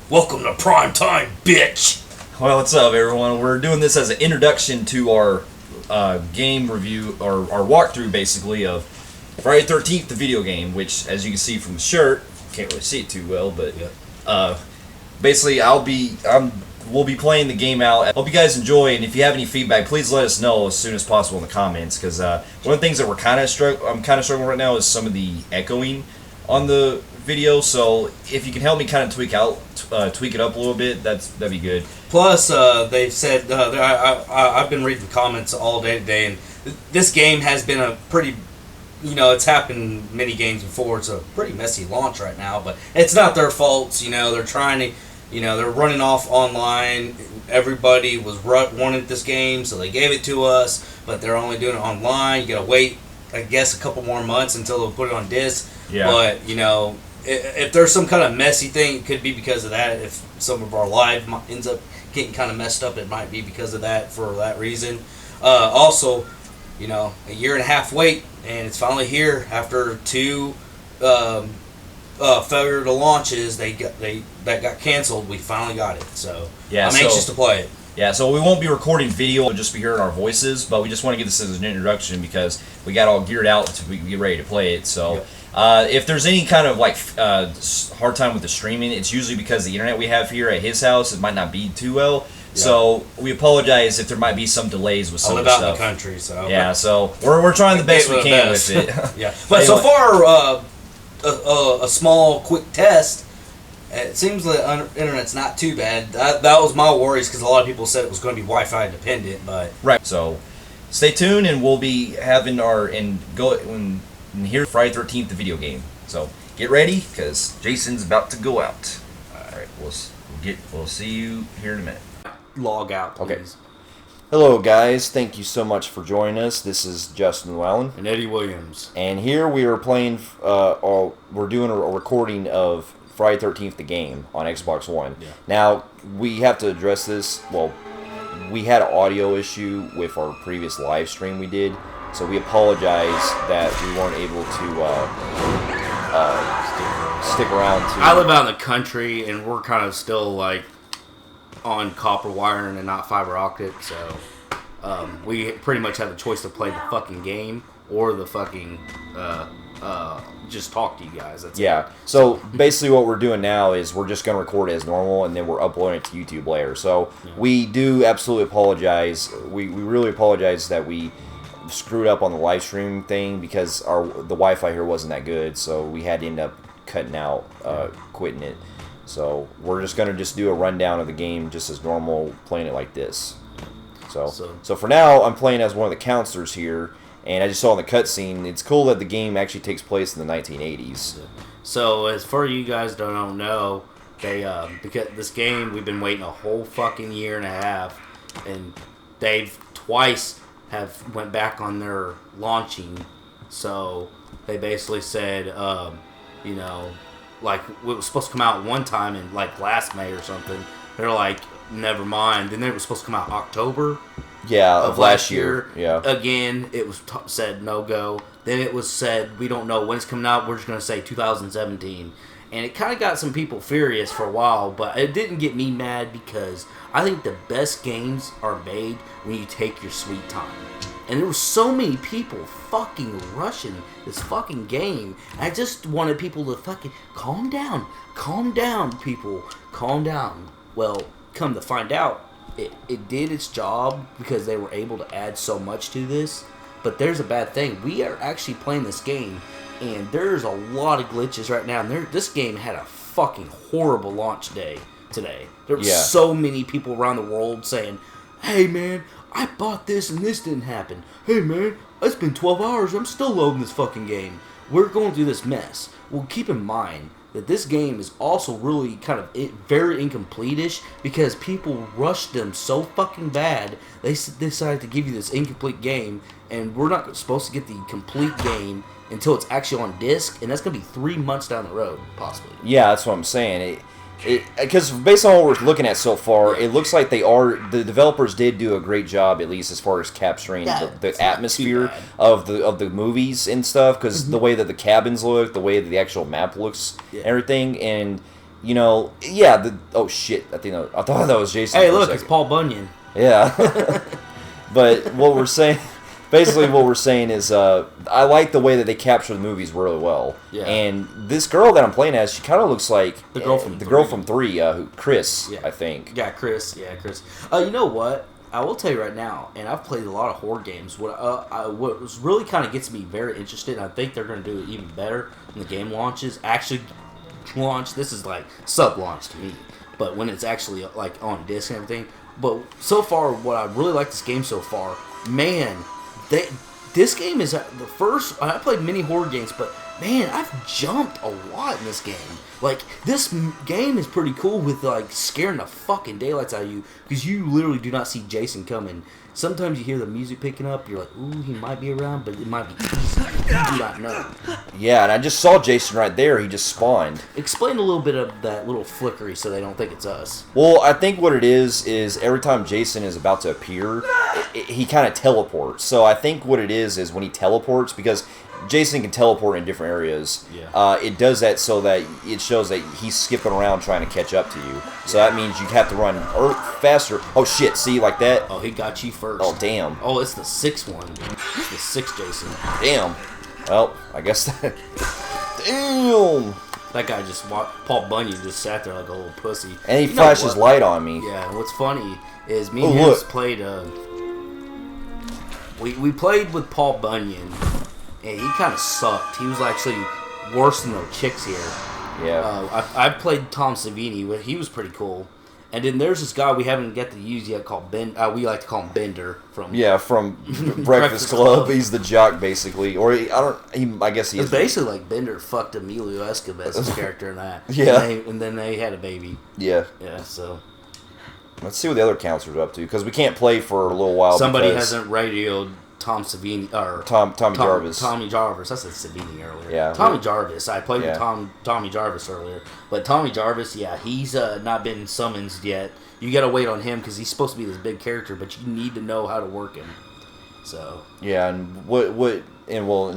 Welcome to prime time, bitch! Well, what's up, everyone? We're doing this as an introduction to our game review, or our walkthrough, basically, of Friday the 13th, the video game, which, as you can see from the shirt, can't really see it too well, but basically, we'll be playing the game out. Hope you guys enjoy, and if you have any feedback, please let us know as soon as possible in the comments, because one of the things that I'm kind of struggling right now is some of the echoing on the video. So if you can help me kind of tweak it up a little bit, that'd be good. Plus, they've said I've been reading comments all day today, and this game has been a pretty, it's happened many games before. It's a pretty messy launch right now, but it's not their fault. They're trying to, they're running off online. Everybody wanted this game, so they gave it to us, but they're only doing it online. You gotta wait, I guess, a couple more months until they'll put it on disc. Yeah. But if there's some kind of messy thing, it could be because of that. If some of our live ends up getting kind of messed up, it might be because of that, for that reason. Also, a year and a half wait, and it's finally here after two failure to launches. That got canceled. We finally got it, so yeah, I'm anxious to play it. Yeah, so we won't be recording video, we'll just be hearing our voices, but we just want to give this as an introduction because we got all geared out to get ready to play it. So if there's any kind of hard time with the streaming, it's usually because the internet we have here at his house, it might not be too well. Yeah. So we apologize if there might be some delays with some of the stuff. I live out in the country, so yeah. So we're trying the best we can with it. Yeah, but anyway. So far, a small quick test. It seems the internet's not too bad. That was my worries, because a lot of people said it was going to be Wi-Fi dependent, but right. So stay tuned, and we'll be having here Friday the 13th, the video game. So get ready, because Jason's about to go out. All right, we'll see you here in a minute. Log out, please. Okay. Hello, guys. Thank you so much for joining us. This is Justin Llewellyn and Eddie Williams, and here we are playing. We're doing a recording of Friday the 13th, the game, on Xbox One. Yeah. Now, we have to address this. Well, we had an audio issue with our previous live stream we did, so we apologize that we weren't able to stick around. I live out in the country, and we're kind of still, on copper wiring and not fiber optic, so we pretty much have a choice to play the fucking game or the fucking... just talk to you guys. That's it. So basically what we're doing now is we're just going to record it as normal, and then we're uploading it to YouTube later. So we do absolutely apologize. We really apologize that we screwed up on the live stream thing, because the Wi-Fi here wasn't that good, so we had to end up cutting out, quitting it. So we're just going to do a rundown of the game just as normal, playing it like this. So for now, I'm playing as one of the counselors here. And I just saw in the cutscene, it's cool that the game actually takes place in the 1980s. So, as for you guys don't know, because this game, we've been waiting a whole fucking year and a half, and they've twice went back on their launching. So they basically said, it was supposed to come out one time in last May or something. They're like, never mind. Then it was supposed to come out October. Yeah, of last year. Yeah. Again, it was said no go. Then it was said, we don't know when it's coming out. We're just going to say 2017. And it kind of got some people furious for a while, but it didn't get me mad, because I think the best games are made when you take your sweet time. And there were so many people fucking rushing this fucking game. I just wanted people to fucking calm down. Calm down, people. Calm down. Well, come to find out, it did its job, because they were able to add so much to this. But there's a bad thing. We are actually playing this game, and there's a lot of glitches right now. And this game had a fucking horrible launch day today. There were so many people around the world saying, hey man, I bought this and this didn't happen. Hey man, it's been 12 hours, I'm still loading this fucking game. We're going through this mess. Well, keep in mind that this game is also really kind of very incomplete-ish, because people rushed them so fucking bad, they decided to give you this incomplete game, and we're not supposed to get the complete game until it's actually on disc, and that's going to be 3 months down the road, possibly. Yeah, that's what I'm saying. Because based on what we're looking at so far, it looks like the developers did do a great job, at least as far as capturing the atmosphere of the movies and stuff, because the way that the cabins look, the way that the actual map looks, everything, and you know, yeah. Oh shit! I thought that was Jason. Hey, look, it's Paul Bunyan. Yeah. But what we're saying, basically, what we're saying is, I like the way that they capture the movies really well. Yeah. And this girl that I'm playing as, she kind of looks like the girl from girl from 3, Chris, yeah. I think. Yeah, Chris. Yeah, Chris. You know what? I will tell you right now, and I've played a lot of horror games. What was really kind of gets me very interested, and I think they're going to do it even better when the game launches. Actually, launch. This is like sub-launch to me, but when it's actually like on disc and everything. But so far, what I really like this game so far, man, this game is the first. I played many horror games, but man, I've jumped a lot in this game. Like, this game is pretty cool with, like, scaring the fucking daylights out of you, because you literally do not see Jason coming. Sometimes you hear the music picking up, you're like, ooh, he might be around, but it might be easy. You do not know. Yeah, and I just saw Jason right there. He just spawned. Explain a little bit of that little flickery so they don't think it's us. Well, I think what it is every time Jason is about to appear, he kind of teleports. So I think what it is when he teleports, because Jason can teleport in different areas. Yeah. It does that so that it shows that he's skipping around trying to catch up to you. So that means you have to run faster. Oh shit! See, like that. Oh, he got you first. Oh damn. Oh, it's the 6th one. It's the 6th Jason. Damn. Well, I guess that. Damn. That guy just Paul Bunyan just sat there like a little pussy. And he flashes light on me. Yeah. What's funny is me and him played. We played with Paul Bunyan. And he kind of sucked. He was actually worse than the chicks here. Yeah. I played Tom Savini. He was pretty cool. And then there's this guy we haven't got to use yet called Ben. We like to call him Bender from Breakfast Club. He's the jock basically, or I guess he is. It's basically like Bender fucked Emilio Estevez's character in that. Yeah. And then they had a baby. Yeah. Yeah. So. Let's see what the other counselors are up to, because we can't play for a little while. Somebody hasn't radioed Tom Savini or Tommy Jarvis. Tommy Jarvis. I said Savini earlier. Yeah. Tommy Jarvis. I played with Tommy Jarvis earlier, but Tommy Jarvis, yeah, he's not been summoned yet. You got to wait on him because he's supposed to be this big character, but you need to know how to work him. So. Yeah, and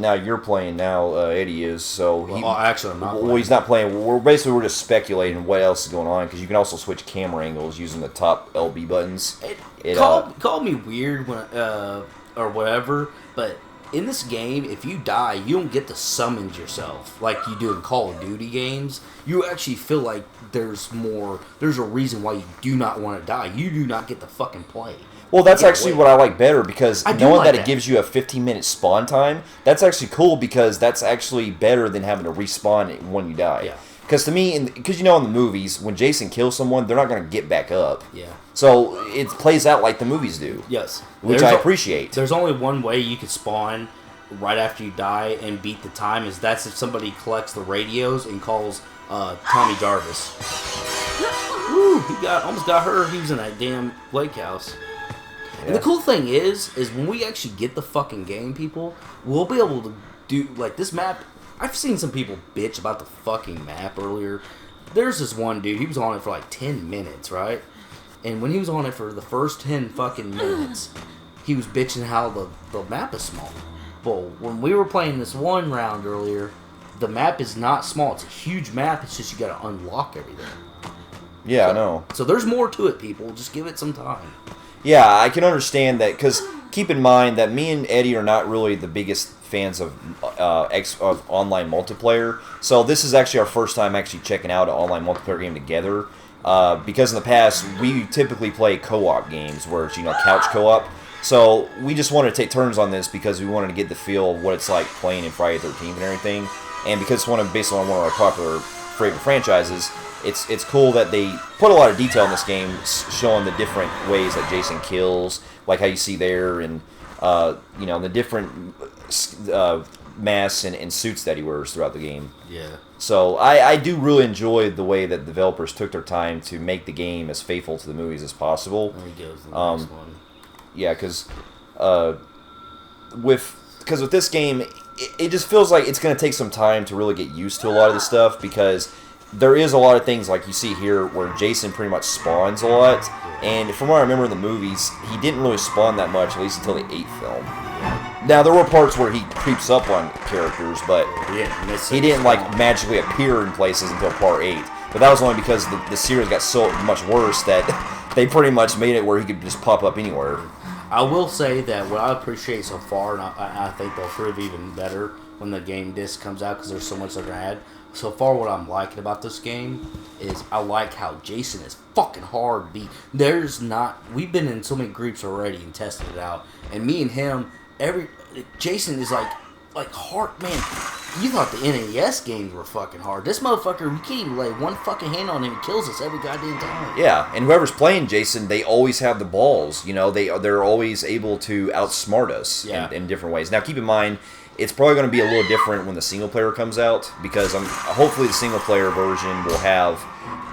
now you're playing now. Eddie is actually I'm not. Well, he's not playing. We're just speculating what else is going on, because you can also switch camera angles using the top LB buttons. Call me weird when. Or whatever, but in this game, if you die, you don't get to summon yourself like you do in Call of Duty games. You actually feel like there's a reason why you do not want to die. You do not get to fucking play. Well, that's actually what I like better, because knowing that it gives you a 15-minute spawn time, that's actually cool, because that's actually better than having to respawn when you die. Yeah. Because to me, because in the movies, when Jason kills someone, they're not going to get back up. Yeah. So it plays out like the movies do. Yes. Which I appreciate. There's only one way you could spawn right after you die and beat the time, that's if somebody collects the radios and calls Tommy Jarvis. Woo! He almost got her. He was in that damn lake house. Yeah. And the cool thing is when we actually get the fucking game, people, we'll be able to do, like, this map. I've seen some people bitch about the fucking map earlier. There's this one dude, he was on it for like 10 minutes, right? And when he was on it for the first 10 fucking minutes, he was bitching how the map is small. Well, when we were playing this one round earlier, the map is not small. It's a huge map. It's just you gotta unlock everything. Yeah, I know. So there's more to it, people. Just give it some time. Yeah, I can understand that, because keep in mind that me and Eddie are not really the biggest fans of online multiplayer. So this is actually our first time actually checking out an online multiplayer game together. Because in the past, we typically play co-op games where it's, couch co-op. So we just wanted to take turns on this because we wanted to get the feel of what it's like playing in Friday the 13th and everything. And because it's based on one of our popular favorite franchises, it's cool that they put a lot of detail in this game, showing the different ways that Jason kills, like how you see there, and the different masks and suits that he wears throughout the game. Yeah. So I do really enjoy the way that developers took their time to make the game as faithful to the movies as possible. There he goes, the next one. Yeah, because with this game, it just feels like it's going to take some time to really get used to a lot of the stuff, because there is a lot of things like you see here where Jason pretty much spawns a lot, and from what I remember in the movies, he didn't really spawn that much, at least until the 8th film. Now, there were parts where he creeps up on characters, but he didn't like magically appear in places until part 8. But that was only because the series got so much worse that they pretty much made it where he could just pop up anywhere. I will say that what I appreciate so far, and I think they'll prove even better when the game disc comes out because there's so much they're going to add. So far, what I'm liking about this game is I like how Jason is fucking hard to beat. We've been in so many groups already and tested it out. And me and him, Jason is like hard, man. You thought the NES games were fucking hard. This motherfucker, we can't even lay one fucking hand on him. He kills us every goddamn time. Yeah, and whoever's playing Jason, they always have the balls. You know, they're always able to outsmart us in different ways. Now, keep in mind, it's probably going to be a little different when the single player comes out because hopefully the single player version will have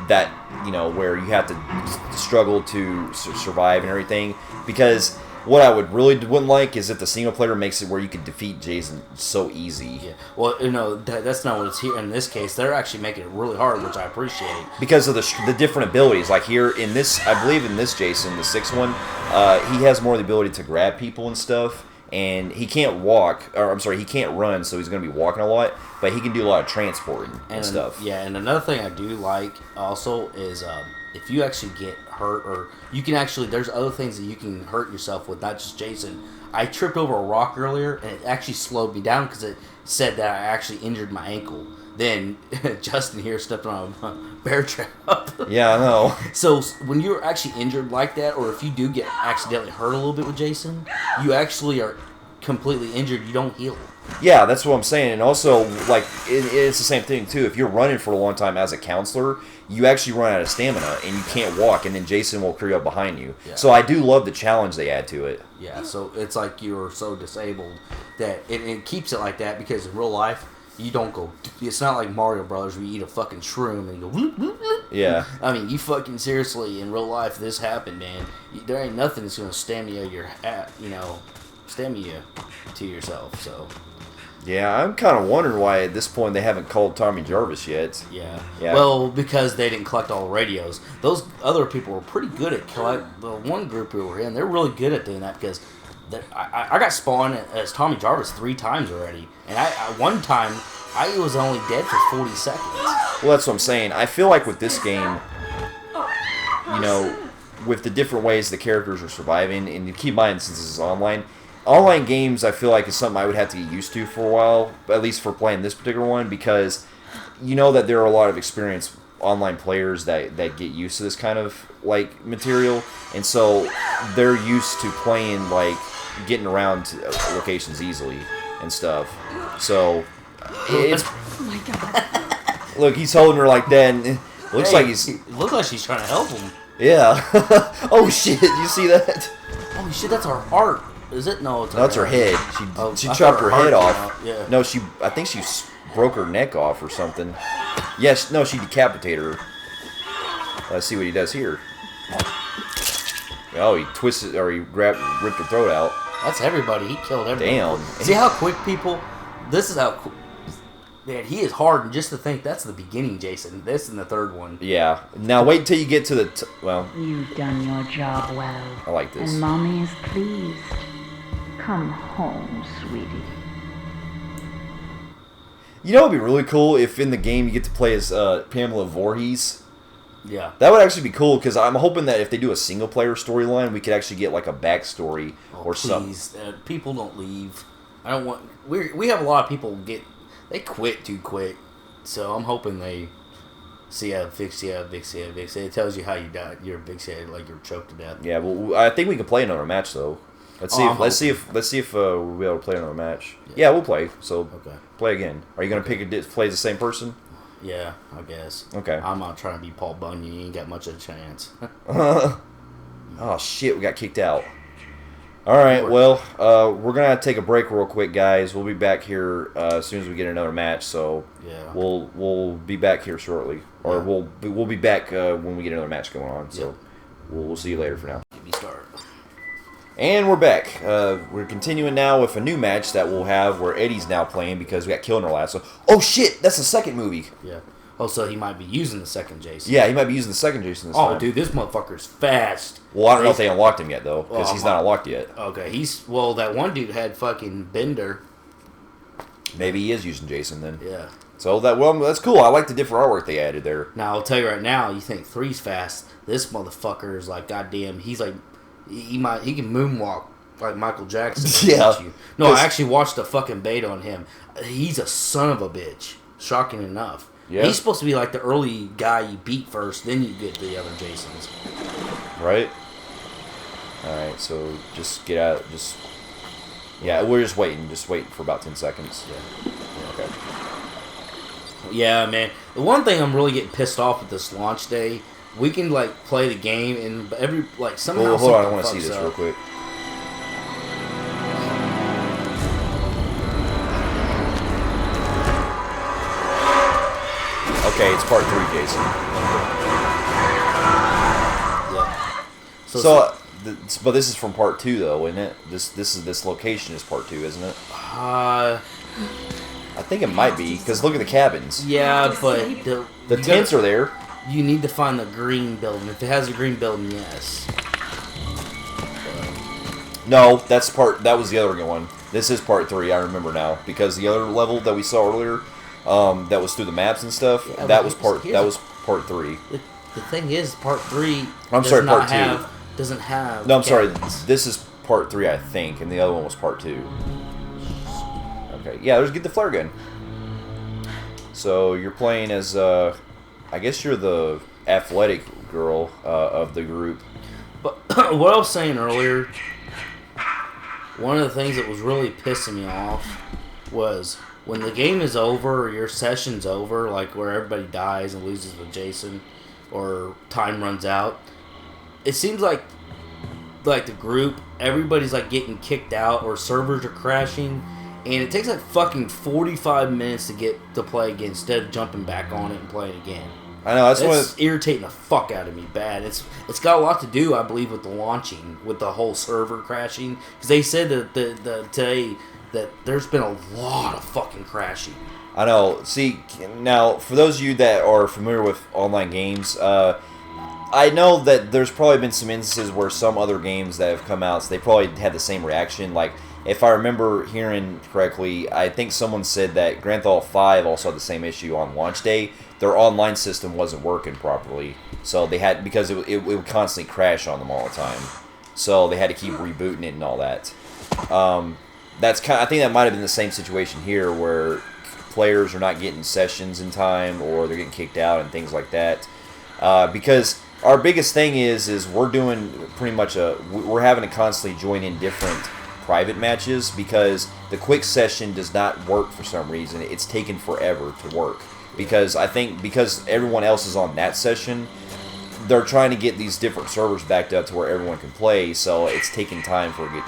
that, you know, where you have to struggle to survive and everything. Because what I wouldn't like is if the single player makes it where you can defeat Jason so easy. Yeah. Well, you know, that's not what it's here in this case. They're actually making it really hard, which I appreciate. Because of the different abilities. Like here in this, I believe in this Jason, the 6th one, he has more of the ability to grab people and stuff. And he can't he can't run, so he's going to be walking a lot. But he can do a lot of transporting and stuff. Yeah, and another thing I do like also is if you actually get hurt, or you can actually, there's other things that you can hurt yourself with, not just Jason. I tripped over a rock earlier, and it actually slowed me down because it said that I actually injured my ankle. Then Justin here stepped on a bear trap. Yeah, I know. So when you're actually injured like that, or if you do get accidentally hurt a little bit with Jason, you actually are completely injured. You don't heal. Yeah, that's what I'm saying. And also, like, it's the same thing, too. If you're running for a long time as a counselor, you actually run out of stamina, and you can't walk, and then Jason will creep up behind you. Yeah. So I do love the challenge they add to it. Yeah, so it's like you're so disabled that it keeps it like that because in real life, you don't go. It's not like Mario Brothers where you eat a fucking shroom and you go. Bloop, bloop, bloop. Yeah. I mean, you fucking seriously in real life. This happened, man. There ain't nothing that's gonna stamina to yourself. So. Yeah, I'm kind of wondering why at this point they haven't called Tommy Jarvis yet. Yeah. Well, because they didn't collect all the radios. Those other people were pretty good at collect. The one group who were in, they're really good at doing that because. I got spawned as Tommy Jarvis 3 times already, and one time I was only dead for 40 seconds. Well, that's what I'm saying. I feel like with this game, you know, with the different ways the characters are surviving, and you keep in mind since this is online games, I feel like is something I would have to get used to for a while, at least for playing this particular one, because you know that there are a lot of experienced online players that get used to this kind of like material, and so they're used to playing like getting around to locations easily and stuff. So it's oh my god. Look, he's holding her like that, and it looks like he's. It looks like she's trying to help him. Yeah. Oh shit! You see that? Oh shit! That's her heart. Is it? No, it's her that's her head. She chopped her head off. Yeah. No, I think she broke her neck off or something. Yes. No, she decapitated her. Let's see what he does here. Oh, he twisted or he ripped her throat out. That's everybody. He killed everybody. Damn. See how quick people. This is how. Man, he is hard, and just to think that's the beginning, Jason. This and the third one. Yeah. Now wait until you get to the well. You've done your job well. I like this. And Mommy is pleased. Come home, sweetie. You know, it'd be really cool if in the game you get to play as Pamela Voorhees. Yeah. That would actually be cool because I'm hoping that if they do a single player storyline, we could actually get like a backstory or something. People don't leave. I don't want. We have a lot of people they quit too quick, so I'm hoping they see a Vixia. It tells you how you died. You're a Vixia, like you're choked to death. Yeah, well, I think we can play another match though. Let's see if we'll be able to play another match. Yeah, we'll play. So play again. Are you gonna play the same person? Yeah, I guess. Okay. I'm not trying to be Paul Bunyan. You ain't got much of a chance. Oh shit, we got kicked out. All right, well, we're gonna take a break real quick, guys. We'll be back here as soon as we get another match. So yeah, we'll be back here shortly, or we'll be back when we get another match going on. So we'll see you later for now. Give me start. And we're back. We're continuing now with a new match that we'll have where Eddie's now playing because we got killed in our last. So, oh shit, that's the second movie. Yeah. Oh, so he might be using the second Jason. Yeah, he might be using the second Jason this time. Oh, dude, this motherfucker's fast. Well, I don't know if they unlocked him yet, though, because he's not unlocked yet. Okay, that one dude had fucking Bender. Maybe he is using Jason then. Yeah. So that's cool. I like the different artwork they added there. Now I'll tell you right now, you think 3's fast. This motherfucker is like goddamn. He's like he can moonwalk like Michael Jackson. Yeah. No, I actually watched a fucking beta on him. He's a son of a bitch. Shocking enough. Yeah. He's supposed to be like the early guy you beat first, then you get the other Jasons. Right. All right. So just get out. Yeah, we're just waiting for about 10 seconds. Yeah. Okay. Yeah, man. The one thing I'm really getting pissed off with this launch day, we can like play the game and somehow. Well, hold on, I want to see this real quick. Okay, it's part 3, Jason. Yeah. But this is from part 2, though, isn't it? This location is part 2, isn't it? I think it might be, because look at the cabins. Yeah, but The tents are there. You need to find the green building. If it has a green building, yes. No, that was the other one. This is part 3, I remember now. Because the other level that we saw earlier, that was through the maps and stuff, yeah, that was part 3. The thing is, part 3 part 2. Doesn't have... No, I'm sorry. This is part 3, I think, and the other one was part 2. Okay, yeah, let's get the flare gun. So you're playing as, I guess you're the athletic girl of the group. But what I was saying earlier, one of the things that was really pissing me off was when the game is over or your session's over, like where everybody dies and loses with Jason, or time runs out, it seems like the group, everybody's like getting kicked out or servers are crashing. And it takes like fucking 45 minutes to get to play again instead of jumping back on it and playing again. I know, that's irritating the fuck out of me bad. It's got a lot to do, I believe, with the launching, with the whole server crashing. Because they said that today that there's been a lot of fucking crashing. I know. See, now, for those of you that are familiar with online games, I know that there's probably been some instances where some other games that have come out, so they probably had the same reaction. Like, if I remember hearing correctly, I think someone said that Grand Theft Auto 5 also had the same issue on launch day. Their online system wasn't working properly, so they had, because it would constantly crash on them all the time. So they had to keep rebooting it and all that. I think that might have been the same situation here, where players are not getting sessions in time, or they're getting kicked out and things like that. Because our biggest thing is we're doing pretty much we're having to constantly join in different private matches, because the quick session does not work for some reason. It's taken forever to work, because I think because everyone else is on that session, they're trying to get these different servers backed up to where everyone can play, so it's taking time for it to get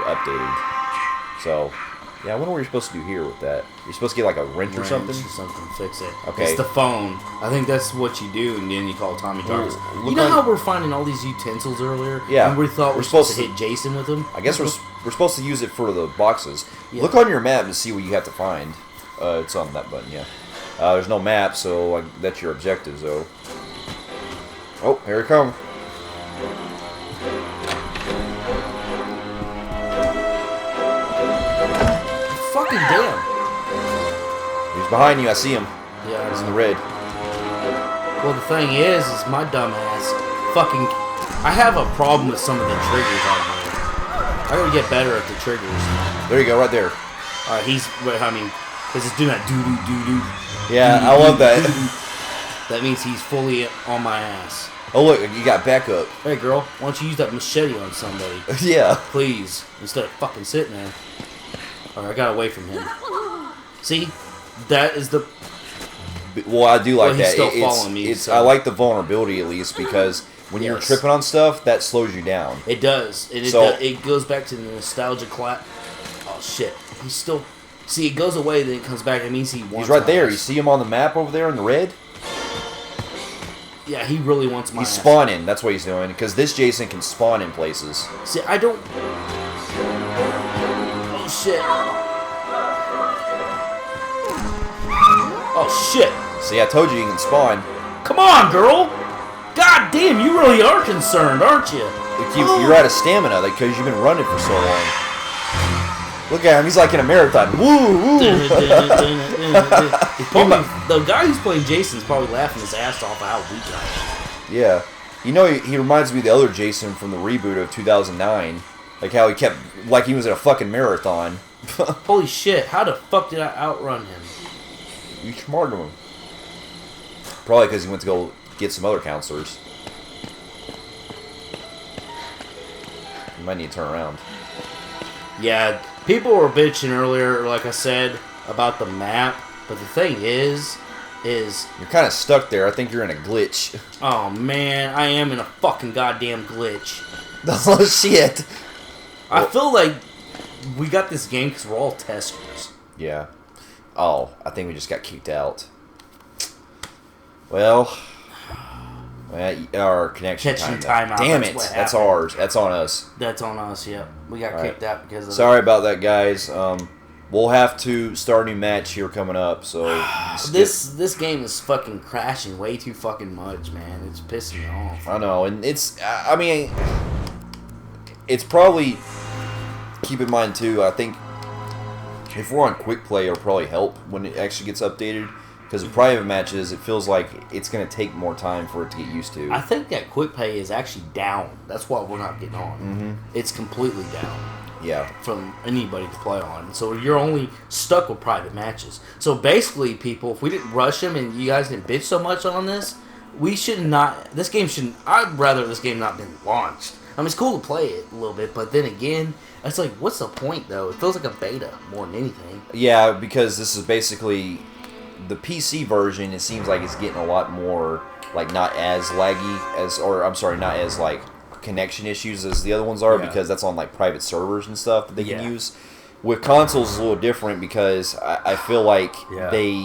updated. So yeah, I wonder what you're supposed to do here with that. You're supposed to get like a wrench or something? Fix it. Okay. It's the phone. I think that's what you do, and then you call Tommy Talks. Look You know how we're finding all these utensils earlier? Yeah. And we thought we're supposed to hit Jason with them? I guess we're supposed to use it for the boxes. Yeah. Look on your map and see what you have to find. It's on that button, yeah. There's no map, so that's your objectives, though. Oh, here it comes. Fucking damn. He's behind you. I see him. Yeah, He's in the red. Well, the thing is my dumbass fucking... I have a problem with some of the triggers on here. I gotta get better at the triggers. There you go, right there. Alright, because it's doing that doo-doo-doo-doo. Yeah, I love that. That means he's fully on my ass. Oh, look, you got backup. Hey, girl, why don't you use that machete on somebody? Yeah. Please, instead of fucking sitting there. Alright, I got away from him. See? That is the... Well, I do like he's that. still following me, so... I like the vulnerability, at least, because when you're tripping on stuff, that slows you down. It does. It goes back to the nostalgia clap. Oh, shit. He's still... See, it goes away, then it comes back. It means he wants He's right there. ass. You see him on the map over there in the red? Yeah, he really wants my He's ass. spawning. That's what he's doing. Because this Jason can spawn in places. See, I don't... Oh, shit. Oh, shit. See, I told you can spawn. Come on, girl. God damn, you really are concerned, aren't you? You're out of stamina because you've been running for so long. Look at him. He's like in a marathon. Woo, woo. The guy who's playing Jason's probably laughing his ass off at how weak I am. Yeah. You know, he reminds me of the other Jason from the reboot of 2009. Like how he kept, like he was in a fucking marathon. Holy shit, how the fuck did I outrun him? You smarted him. Probably because he went to go get some other counselors. You might need to turn around. Yeah, people were bitching earlier, like I said, about the map. But the thing is you're kind of stuck there. I think you're in a glitch. oh man, I am in a fucking goddamn glitch. Oh shit. I feel like we got this game because we're all testers. Yeah. Oh, I think we just got kicked out. Well, our connection time. Damn it. That's ours. That's on us. That's on us, yep. We got kicked out because of Sorry about that, guys. We'll have to start a new match here coming up, so... This game is fucking crashing way too fucking much, man. It's pissing me off. I know, and it's... I mean... It's probably... Keep in mind, too, I think... If we're on quick play, it'll probably help when it actually gets updated. Because with private matches, it feels like it's going to take more time for it to get used to. I think that quick play is actually down. That's why we're not getting on. Mm-hmm. It's completely down. Yeah. From anybody to play on. So you're only stuck with private matches. So basically, people, if we didn't rush them and you guys didn't bitch so much on this, we should not... This game shouldn't... I'd rather this game not been launched. I mean, it's cool to play it a little bit, but then again... It's like, what's the point, though? It feels like a beta more than anything. Yeah, because this is basically... The PC version, it seems like it's getting a lot more, like, not as laggy as... Or, I'm sorry, not as, like, connection issues as the other ones are, because that's on, like, private servers and stuff that they can use. With consoles, it's a little different because I feel like they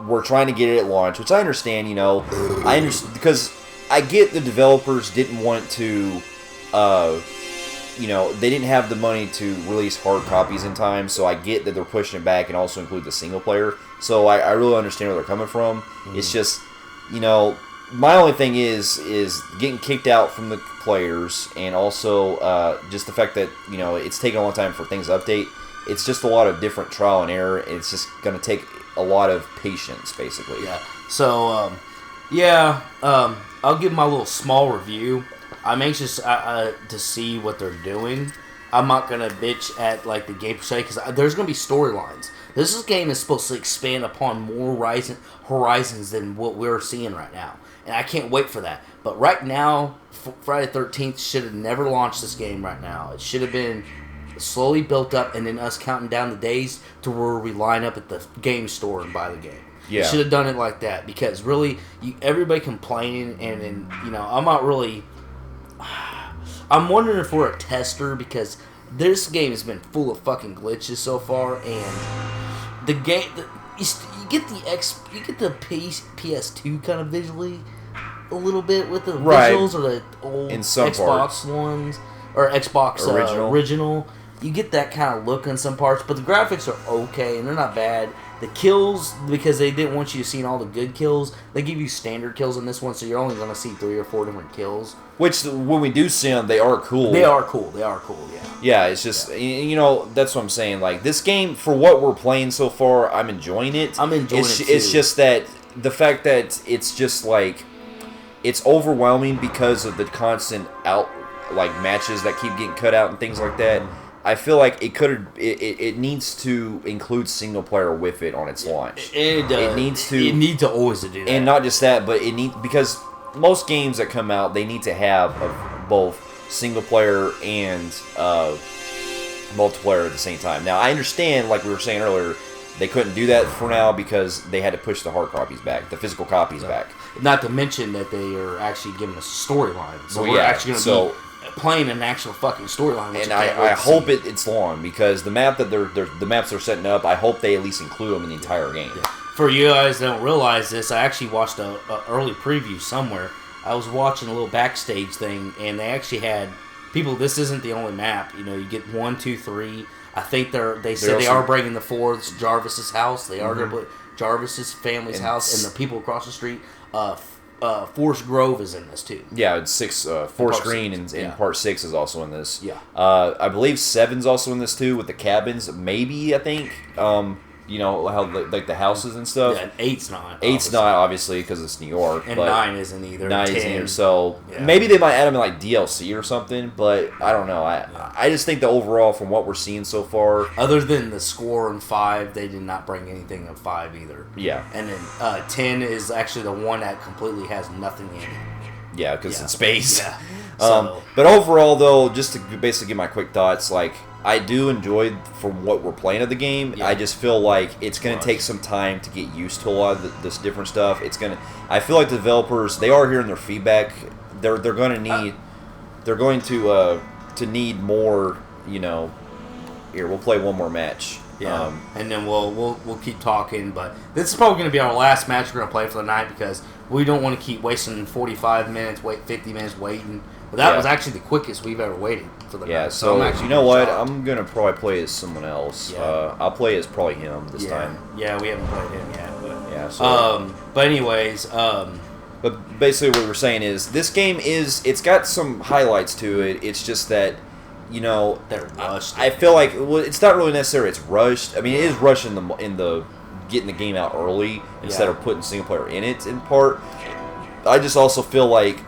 were trying to get it at launch, which I understand, you know. I understand, because I get the developers didn't want to... you know, they didn't have the money to release hard copies in time, so I get that they're pushing it back and also include the single player. So I really understand where they're coming from. It's just, you know, my only thing is getting kicked out from the players, and also just the fact that, you know, it's taking a long time for things to update. It's just a lot of different trial and error, and it's just going to take a lot of patience, basically. Yeah. So, I'll give my little small review. I'm anxious to see what they're doing. I'm not going to bitch at, like, the game per se, because there's going to be storylines. This game is supposed to expand upon more horizons than what we're seeing right now. And I can't wait for that. But right now, Friday the 13th should have never launched this game right now. It should have been slowly built up, and then us counting down the days to where we line up at the game store and buy the game. Yeah. Should have done it like that, because really, everybody complaining, and then, you know, I'm not really... I'm wondering if we're a tester, because this game has been full of fucking glitches so far, and the game, you get the PS2 kind of visually a little bit with the visuals, or the old Xbox ones, or Xbox original. You get that kind of look in some parts, but the graphics are okay, and they're not bad. The kills, because they didn't want you to see all the good kills, they give you standard kills in this one, so you're only going to see 3 or 4 different kills. Which, when we do see them, they are cool. They are cool, yeah. Yeah, it's just, you know, that's what I'm saying. Like, this game, for what we're playing so far, I'm enjoying it. I'm enjoying it, too. It's just that, the fact that it's just, like, it's overwhelming because of the constant matches that keep getting cut out and things like that. I feel like it needs to include single player with it on its launch. It needs to. It needs to always do that. And not just that, but because most games that come out, they need to have both single player and multiplayer at the same time. Now, I understand, like we were saying earlier, they couldn't do that for now because they had to push the hard copies back, the physical copies back. Not to mention that they are actually giving us a storyline. So we're actually going to be playing an actual fucking storyline. And I hope it's long, because the maps they're setting up, I hope they at least include them in the entire game. Yeah. For you guys that don't realize this, I actually watched a early preview somewhere. I was watching a little backstage thing, and they actually had people. This isn't the only map. You know, you get 1, 2, 3. I think they said they are bringing the 4th, Jarvis's house. They are going to put Jarvis's family's house and the people across the street. Forest Grove is in this too. Yeah, it's 6. Forest Part Green 6, and yeah. Part 6 is also in this. Yeah. I believe 7's also in this too with the cabins. Maybe, I think. You know, how like the houses and stuff. Yeah, and 8's not. 8's not, obviously, because it's New York. And but 9 isn't either. 9 10. isn't either. So Yeah. maybe they might add them in like DLC or something, but I don't know. I just think the overall, from what we're seeing so far. Other than the score in 5, they did not bring anything in 5 either. Yeah. And then 10 is actually the one that completely has nothing in it. Yeah, because Yeah. it's space. Yeah. So, But overall, though, just to basically give my quick thoughts, like, I do enjoy from what we're playing of the game. Yeah. I just feel like it's going to take some time to get used to a lot of this different stuff. I feel like the developers, they are hearing their feedback. They're going to need, they're going to need more. You know, here we'll play one more match. yeah. And then we'll keep talking, but this is probably going to be our last match we're going to play for the night because we don't want to keep wasting 45 minutes, 50 minutes waiting. But that Yeah. was actually the quickest we've ever waited for the Yeah, night. so I'm actually you know what? shocked. I'm gonna probably play as someone else. Yeah. I'll play as probably him this yeah. time. Yeah, we haven't played him yet. But, Yeah. So, but anyways, but basically what we're saying is this game it's got some highlights to it. It's just that, you know, they're rushed. I feel like it's not really necessary. It's rushed. I mean, it is rushed in the getting the game out early instead Yeah. of putting single player in it in part. I just also feel like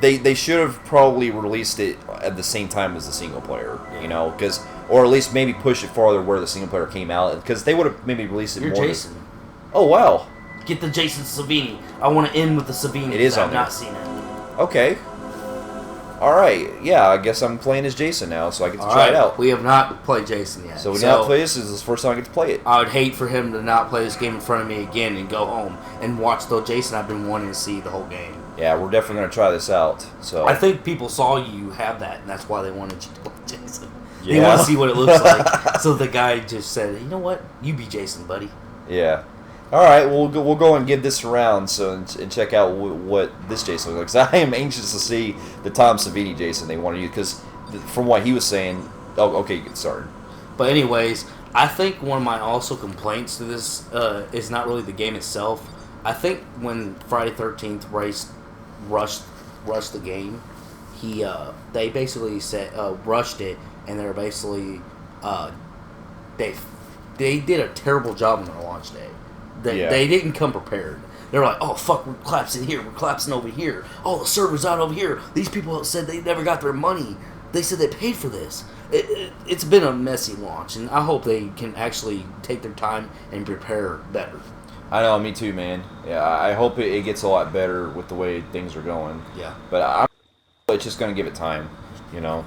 they should have probably released it at the same time as the single player, you know, or at least maybe push it farther where the single player came out, because they would have maybe released it You're more. Jason. Oh wow. Get the Jason Savini. I want to end with the Savini. It is on I've there. not seen it. Okay. All right. Yeah, I guess I'm playing as Jason now, so I get to All try right, it out. we have not played Jason yet. So we not play this. This is the first time I get to play it. I would hate for him to not play this game in front of me again and go home and watch the Jason I've been wanting to see the whole game. Yeah, we're definitely gonna try this out. So I think people saw you have that, and that's why they wanted you to play Jason. They Yeah. want to see what it looks like. So the guy just said, "You know what? You be Jason, buddy." yeah. All right, we'll go and give this a round and check out what this Jason looks like. 'Cause I am anxious to see the Tom Savini Jason they want to use, because from what he was saying. Oh, okay, get started. But anyways, I think one of my also complaints to this is not really the game itself. I think when Friday 13th rushed the game, they basically said rushed it, and they're basically they did a terrible job on their launch day. They didn't come prepared. They're like, oh fuck, we're collapsing here, we're collapsing over here. Oh, the server's out over here. These people said they never got their money. They said they paid for this. It's been a messy launch, and I hope they can actually take their time and prepare better. I know, me too, man. Yeah, I hope it gets a lot better with the way things are going. Yeah. But it's just gonna give it time, you know.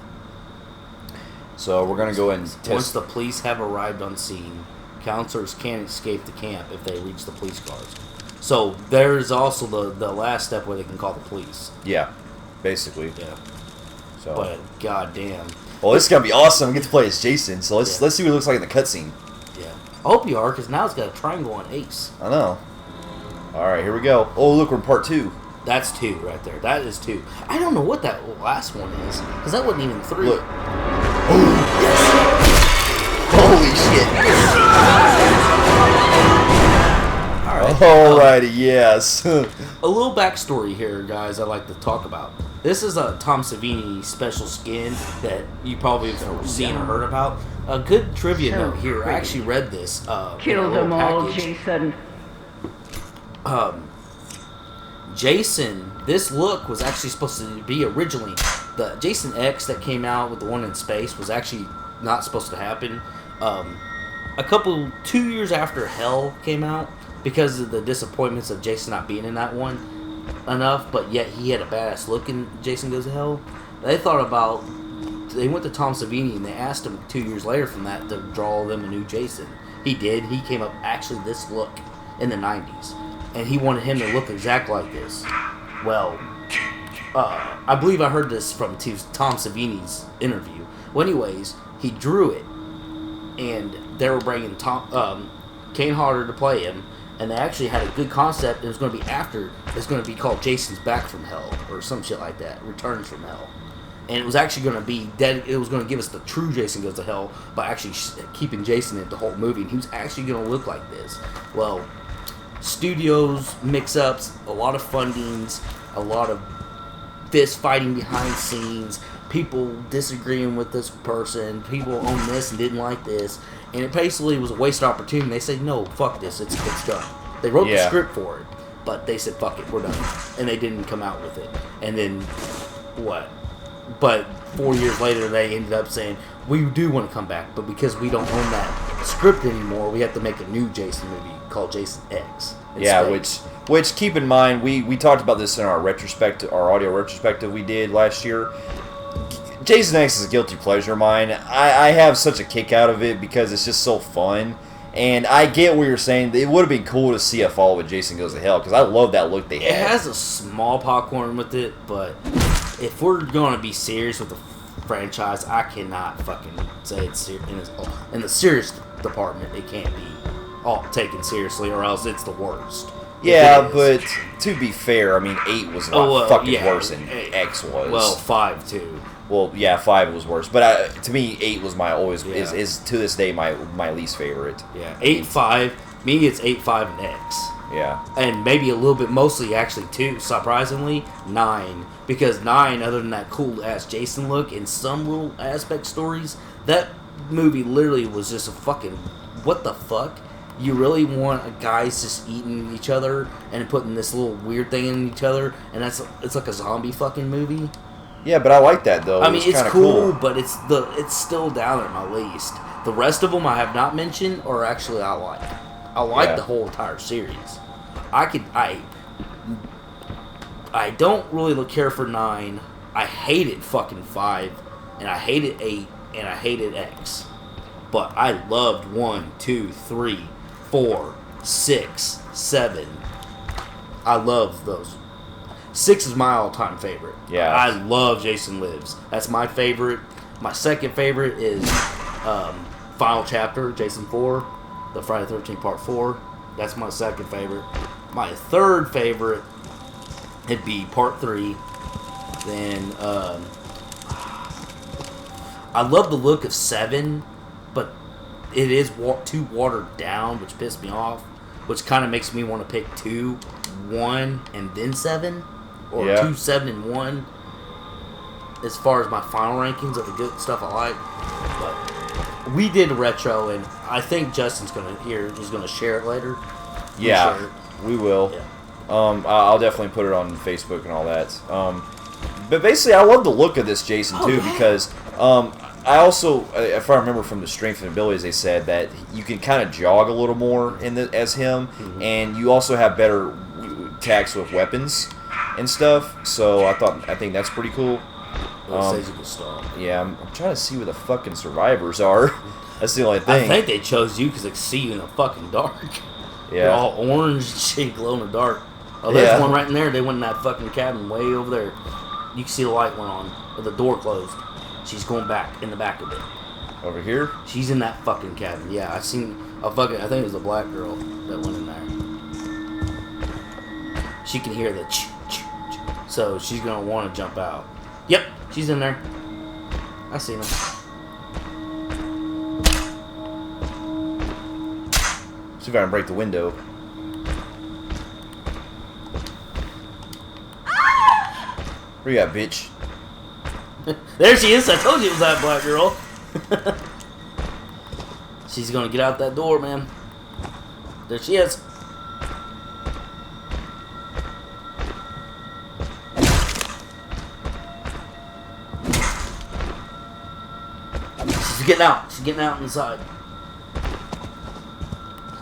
So we're gonna go ahead and test. Once the police have arrived on scene, counselors can't escape the camp if they reach the police cars. So there's also the last step where they can call the police. Yeah, basically. Yeah. So. But goddamn. Well, this is gonna be awesome. We get to play as Jason. So let's see what it looks like in the cutscene. Yeah. I hope you are, because now it's got a triangle on Ace. I know. All right, here we go. Oh, look, we're in part 2. That's 2 right there. That is 2. I don't know what that last one is, because that wasn't even 3. Look. Oh, yes. Holy shit. Alrighty, yes. A little backstory here, guys, I'd like to talk about. This is a Tom Savini special skin that you probably have seen or heard about. A good trivia So note here. I pretty. actually read this. in a Kill little them all, package. Jason. Jason, this look was actually supposed to be originally the Jason X that came out with the one in space was actually not supposed to happen. 2 years after Hell came out, because of the disappointments of Jason not being in that one enough, but yet he had a badass look in Jason Goes to Hell. They went to Tom Savini and they asked him 2 years later from that to draw them a new Jason. He did. He came up actually this look in the 90s. And he wanted him to look exactly like this. Well, I believe I heard this from Tom Savini's interview. Well, anyways, he drew it. And they were bringing Kane Hodder to play him. And they actually had a good concept. It was going to be it's going to be called Jason's Back from Hell. Or some shit like that. Returns from Hell. And it was actually going to be it was going to give us the true Jason Goes to Hell by actually keeping Jason in the whole movie. And he was actually going to look like this. Well, studios mix-ups, a lot of fundings, a lot of fist fighting behind scenes, people disagreeing with this person, people own this and didn't like this, and it basically was a wasted opportunity. They said, no, fuck this, it's done. They wrote the script for it, but they said, fuck it, we're done. And they didn't come out with it. And then, what? But 4 years later, they ended up saying, we do want to come back, but because we don't own that script anymore, we have to make a new Jason movie called Jason X. Yeah, which keep in mind, we talked about this in our audio retrospective we did last year. Jason X is a guilty pleasure of mine. I have such a kick out of it because it's just so fun. And I get what you're saying. It would have been cool to see a follow with Jason Goes to Hell because I love that look they had. It has a small popcorn with it, but if we're going to be serious with the franchise, I cannot fucking say it's in the serious department. It can't be all taken seriously, or else it's the worst. Yeah, but to be fair, I mean, 8 was a lot fucking worse than X was. Well, 5 too. Well, yeah, 5 was worse, but to me, 8 was is to this day my least favorite. Yeah, 8-5. Me, it's 8-5 and X. Yeah, and maybe a little bit, mostly actually 2. Surprisingly, 9, because 9, other than that cool ass Jason look in some little aspect stories, that movie literally was just a fucking what the fuck. You really want a guys just eating each other and putting this little weird thing in each other, and it's like a zombie fucking movie. Yeah, but I like that though. I mean, it's cool, but it's still down at my least. The rest of them I have not mentioned, or actually I like. I like the whole entire series. I don't really care for 9. I hated fucking 5, and I hated 8, and I hated X. But I loved 1, 2, 3, 4, 6, 7. I love those. 6 is my all-time favorite. Yeah. I love Jason Lives. That's my favorite. My second favorite is Final Chapter, Jason 4, the Friday the 13th Part 4. That's my second favorite. My third favorite would be Part 3. Then I love the look of 7, but it is too watered down, which pissed me off, which kind of makes me want to pick 2, 1, and then 7, or 2, 7, and 1, as far as my final rankings of the good stuff I like. But we did a retro, and I think Justin's he's gonna share it later. Yeah, we will. Yeah. I'll definitely put it on Facebook and all that. But basically, I love the look of this Jason too because I also, if I remember from the strength and abilities, they said that you can kind of jog a little more as him, and you also have better attacks with weapons and stuff. So I think that's pretty cool. Yeah, I'm trying to see where the fucking survivors are. That's the only thing. I think they chose you because they see you in the fucking dark. Yeah. They're all orange and shit, glow in the dark. Oh, there's one right in there. They went in that fucking cabin way over there. You can see the light went on, or the door closed. She's going back in the back of it. Over here? She's in that fucking cabin. Yeah, I seen a fucking. I think it was a black girl that went in there. She can hear the so she's gonna want to jump out. Yep, she's in there. I seen her. See if I can break the window. Where you at, bitch? There she is. I told you it was that black girl. She's gonna get out that door, man. There she is. She's getting out. She's getting out inside.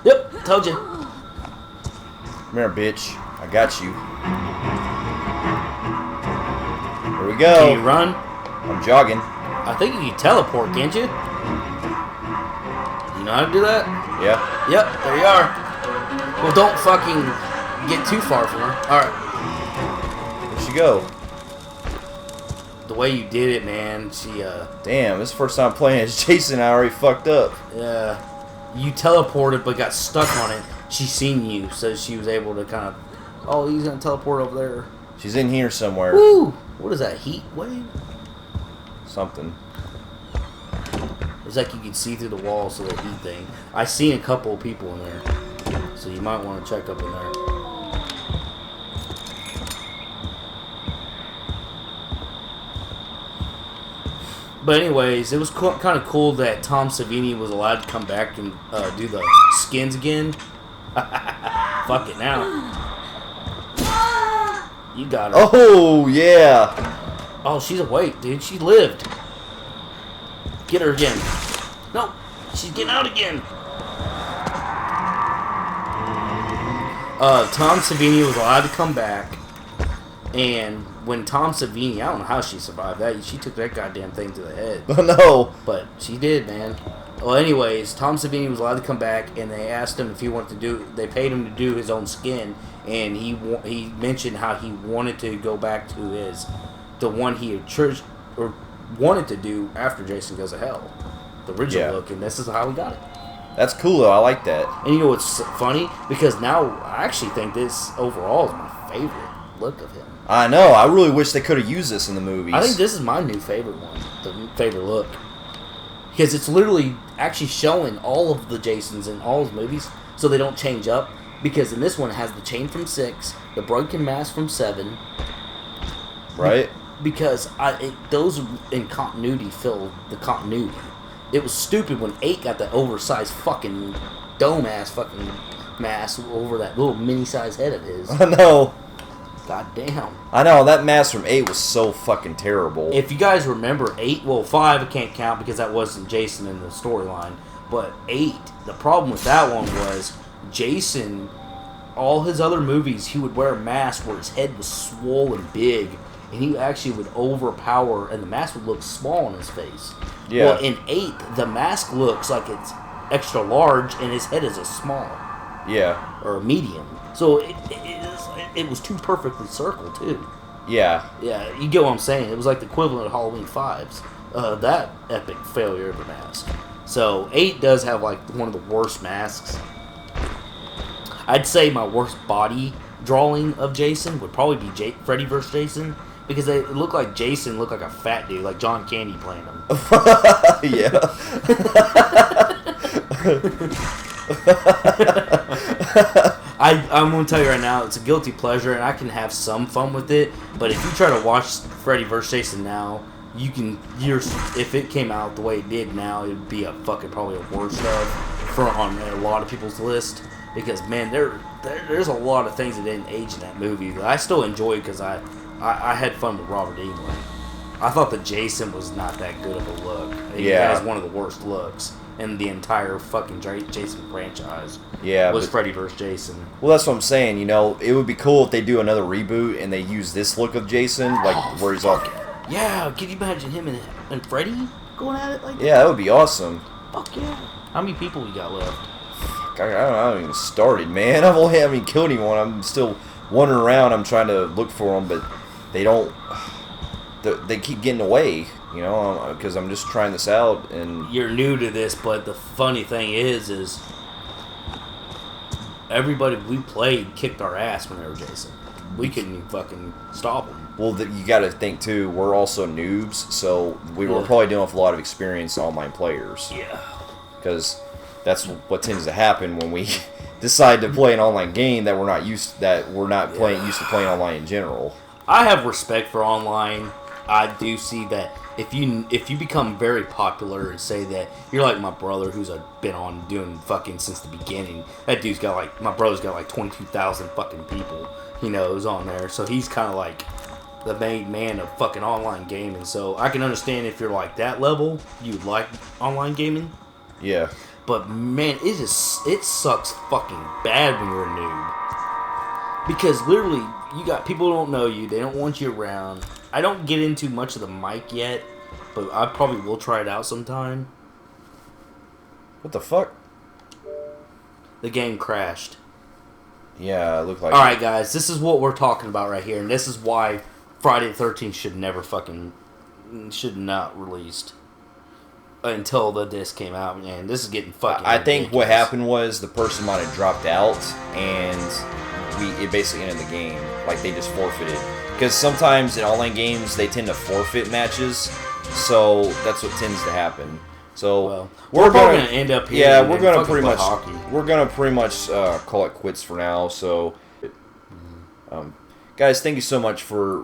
Yep, told you. Come here, bitch. I got you. Here we go. Can you run? I'm jogging. I think you can teleport, can't you? You know how to do that? Yeah. Yep, there you are. Well, don't fucking get too far from her. Alright. Where'd she go? The way you did it, man, she, Damn, this is the first time playing as Jason. I already fucked up. Yeah. You teleported but got stuck on it. She seen you, so she was able to kind of, oh, he's gonna teleport over there. She's in here somewhere. Woo! What is that, heat wave? Something. It's like you can see through the walls of the heat thing. I seen a couple of people in there. So you might want to check up in there. But anyways, it was kind of cool that Tom Savini was allowed to come back and do the skins again. Fuck it now. You got her. Oh, yeah. Oh, she's awake, dude. She lived. Get her again. No, she's getting out again. Tom Savini was allowed to come back, and when Tom Savini, I don't know how she survived that. She took that goddamn thing to the head. Oh, no. But she did, man. Well, anyways, Tom Savini was allowed to come back, and they asked him if he wanted to do. They paid him to do his own skin, and he mentioned how he wanted to go back to the one he had or wanted to do after Jason Goes to Hell, the original look, and this is how we got it. That's cool, though. I like that. And you know what's funny? Because now I actually think this overall is my favorite look of him. I know. I really wish they could have used this in the movies. I think this is my new favorite one, the favorite look. Because it's literally actually showing all of the Jasons in all his movies, so they don't change up. Because in this one, it has the chain from 6, the broken mask from 7. Right? Because those in continuity fill the continuity. It was stupid when 8 got that oversized fucking dome-ass fucking mask over that little mini-sized head of his. I know. God damn. I know, that mask from 8 was so fucking terrible. If you guys remember 8, well, 5 I can't count because that wasn't Jason in the storyline. But 8, the problem with that one was Jason, all his other movies, he would wear a mask where his head was swollen big. And he actually would overpower, and the mask would look small on his face. Yeah. Well, in 8, the mask looks like it's extra large, and his head is a small. Yeah. Or a medium. So it was too perfectly circled, too. Yeah. Yeah, you get what I'm saying. It was like the equivalent of Halloween 5's. That epic failure of a mask. So 8 does have like one of the worst masks. I'd say my worst body drawing of Jason would probably be Freddy vs. Jason. Because it looked like Jason looked like a fat dude, like John Candy playing him. Yeah. I'm going to tell you right now, it's a guilty pleasure, and I can have some fun with it. But if you try to watch Freddy vs. Jason now, if it came out the way it did now, it would be probably a worst on a lot of people's list. Because, man, there's a lot of things that didn't age in that movie that I still enjoy because I had fun with Robert Englund. I thought that Jason was not that good of a look. He has one of the worst looks in the entire fucking Jason franchise. Yeah, was Freddy vs. Jason. Well, that's what I'm saying. You know, it would be cool if they do another reboot and they use this look of Jason, like where he's all. Yeah, can you imagine him and Freddy going at it like that? Yeah, that would be awesome. Fuck yeah. How many people we got left? I haven't even started, man. I haven't even killed anyone. I'm still wandering around. I'm trying to look for them, but they don't. They keep getting away, you know, because I'm just trying this out. And you're new to this, but the funny thing is everybody we played kicked our ass when they were Jason. We couldn't even fucking stop them. Well, you got to think too. We're also noobs, so we were probably dealing with a lot of experienced online players. Yeah, because that's what tends to happen when we decide to play an online game that we're not used to playing online in general. I have respect for online. I do see that if you become very popular and say that you're like my brother who's been on doing fucking since the beginning. That dude's got like, my brother's got like 22,000 fucking people he knows on there. So he's kind of like the main man of fucking online gaming. So I can understand if you're like that level, you like online gaming. Yeah. But man, it sucks fucking bad when you're a noob. Because literally, you got people who don't know you, they don't want you around. I don't get into much of the mic yet, but I probably will try it out sometime. What the fuck? The game crashed. Yeah, it looked like. Alright guys, this is what we're talking about right here, and this is why Friday the 13th should not released until the disc came out, and this is getting fucking I think ridiculous. what happened was the person might have dropped out, and it basically ended the game. Like, they just forfeited. Because sometimes in online games, they tend to forfeit matches, so that's what tends to happen. So Well, we're probably gonna end up here. Yeah, and we're then gonna fucking pretty play much hockey. call it quits for now. So, guys, thank you so much for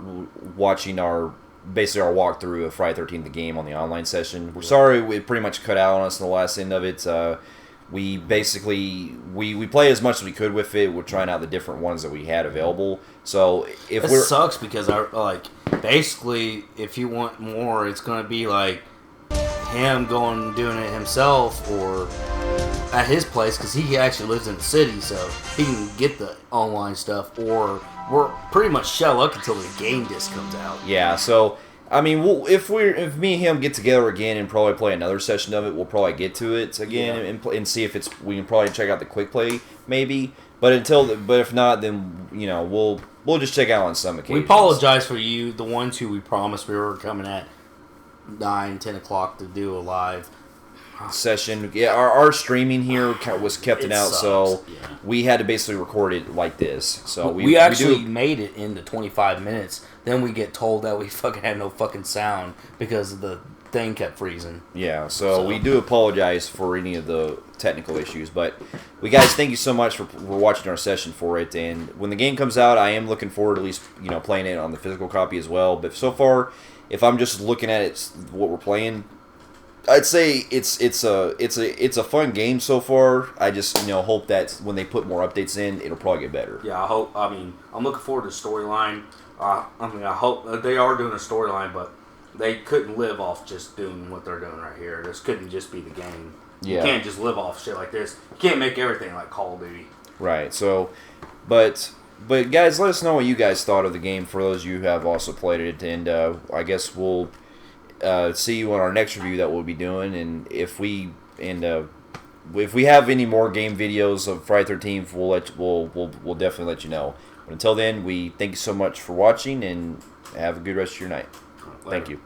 watching our walkthrough of Friday 13th, the game on the online session. We're sorry we pretty much cut out on us in the last end of it. We basically we played as much as we could with it. We're trying out the different ones that we had available. So if It sucks because basically if you want more, it's gonna be like him going and doing it himself or at his place because he actually lives in the city, so he can get the online stuff. Or we're pretty much shell luck until the game disc comes out. Yeah, so I mean, if me and him get together again and probably play another session of it, we'll probably get to it again and see if we can probably check out the quick play maybe. But if not, then we'll just check out on some occasions. We apologize for you, the ones who we promised we were coming at 9-10 o'clock to do a live session. Yeah, our streaming here was kept It out, sucks, so yeah. we had to basically record it like this. So we actually made it into 25 minutes. Then we get told that we fucking had no fucking sound because the thing kept freezing. Yeah, so we do apologize for any of the technical issues, but guys, thank you so much for watching our session for it. And when the game comes out, I am looking forward to at least playing it on the physical copy as well. But so far, if I'm just looking at it, what we're playing, I'd say it's a fun game so far. I just hope that when they put more updates in, it'll probably get better. Yeah, I'm looking forward to the storyline. I hope they are doing a storyline, but they couldn't live off just doing what they're doing right here. This couldn't just be the game. Yeah. You can't just live off shit like this. You can't make everything like Call of Duty. Right. So, but guys, let us know what you guys thought of the game. For those of you who have also played it, and I guess we'll see you on our next review that we'll be doing. And if we have any more game videos of Friday 13th, we'll definitely let you know. But until then, we thank you so much for watching and have a good rest of your night. Later. Thank you.